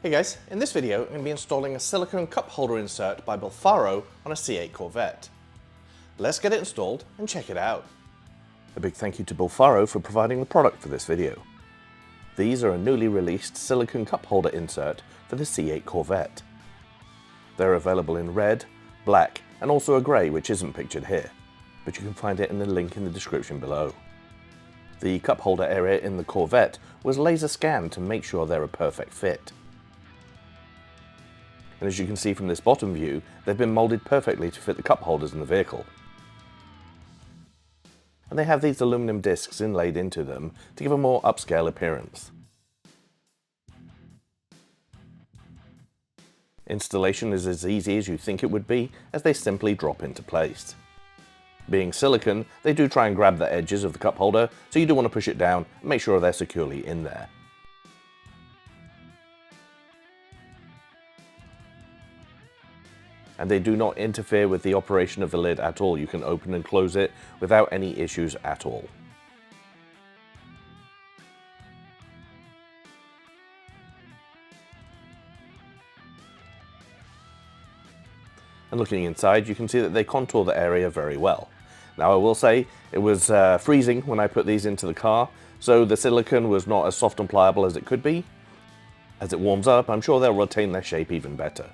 Hey guys, in this video I'm going to be installing a silicone cup holder insert by BILLFARO on a C8 Corvette. Let's get it installed and check it out. A big thank you to BILLFARO for providing the product for this video. These are a newly released silicone cup holder insert for the C8 Corvette. They're available in red, black and also a grey, which isn't pictured here, but you can find it in the link in the description below. The cup holder area in the Corvette was laser scanned to make sure they're a perfect fit. And as you can see from this bottom view, they've been moulded perfectly to fit the cup holders in the vehicle. And they have these aluminum discs inlaid into them to give a more upscale appearance. Installation is as easy as you think it would be, as they simply drop into place. Being silicone, they do try and grab the edges of the cup holder, so you do want to push it down and make sure they're securely in there. And they do not interfere with the operation of the lid at all. You can open and close it without any issues at all. And looking inside, you can see that they contour the area very well. Now I will say, it was freezing when I put these into the car, so the silicone was not as soft and pliable as it could be. As it warms up, I'm sure they'll retain their shape even better.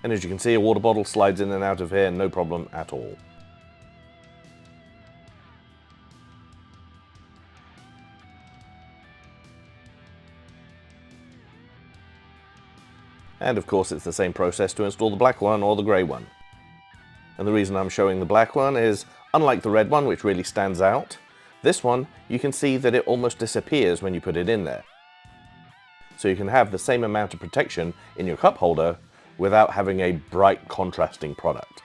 And as you can see, a water bottle slides in and out of here, no problem at all. And of course it's the same process to install the black one or the grey one. And the reason I'm showing the black one is, unlike the red one, which really stands out, this one you can see that it almost disappears when you put it in there. So you can have the same amount of protection in your cup holder without having a bright contrasting product.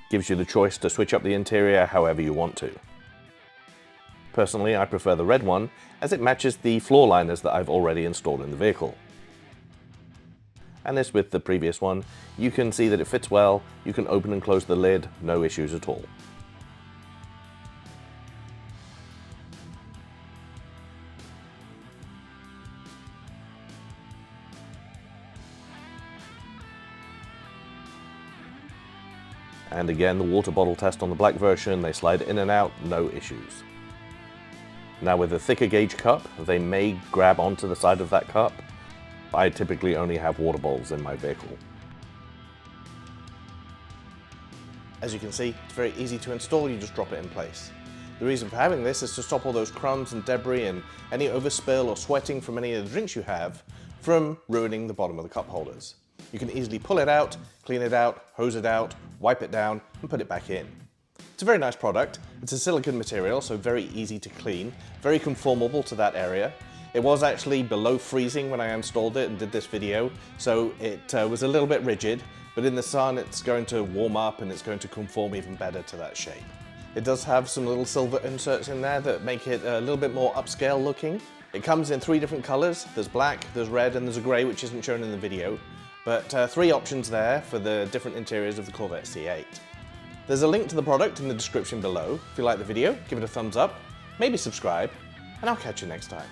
Gives you the choice to switch up the interior however you want to. Personally, I prefer the red one as it matches the floor liners that I've already installed in the vehicle. And as with the previous one, you can see that it fits well, you can open and close the lid, no issues at all. And again, the water bottle test on the black version, they slide in and out, no issues. Now with a thicker gauge cup, they may grab onto the side of that cup. I typically only have water bottles in my vehicle. As you can see, it's very easy to install, you just drop it in place. The reason for having this is to stop all those crumbs and debris and any overspill or sweating from any of the drinks you have from ruining the bottom of the cup holders. You can easily pull it out, clean it out, hose it out, wipe it down and put it back in. It's a very nice product. It's a silicone material, so very easy to clean, very conformable to that area. It was actually below freezing when I installed it and did this video, so it was a little bit rigid, but in the sun it's going to warm up and it's going to conform even better to that shape. It does have some little silver inserts in there that make it a little bit more upscale looking. It comes in 3 different colours. There's black, there's red and there's a grey, which isn't shown in the video. But 3 options there for the different interiors of the Corvette C8. There's a link to the product in the description below. If you like the video, give it a thumbs up, maybe subscribe, and I'll catch you next time.